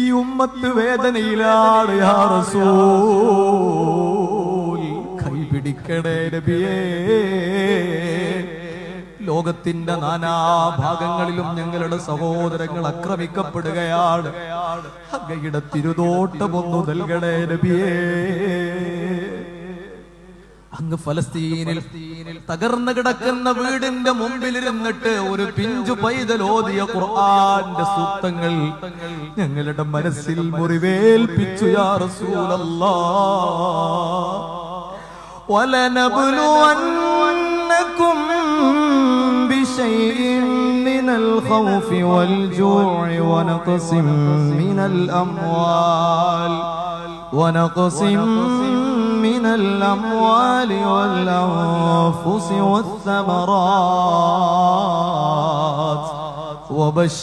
ഈ ഉമ്മത്ത് വേദനയിലാണ് യാ റസൂൽ, കൈപിടിക്കണേ നബിയേ. ലോകത്തിന്റെ നാനാഭാഗങ്ങളിലും ഞങ്ങളുടെ സഹോദരങ്ങൾ ആക്രമിക്കപ്പെടുകയാണ്. അങ്ങയുടെ തിരുനോട്ടമൊന്നു നൽകണേ നബിയേ. അങ്ങ് ഫലസ്തീനിൽ തകർന്നു കിടക്കുന്ന വീടിന്റെ മുമ്പിലിരുന്നിട്ട് ഒരു പിഞ്ചു പൈതൽ ഓതിയ ഖുർആന്റെ സൂക്തങ്ങൾ ഞങ്ങളുടെ മനസ്സിൽ മുറിവേൽപ്പിച്ചു യാ റസൂലല്ലാഹ്. വലനബ്ലുവന്നകും ബിശൈഇൻ മിനൽ ഖൗഫി വൽ ജൂഇ വനഖസിം മിനൽ അംവാൽ من الأموال والأنفس والثمرات وبشر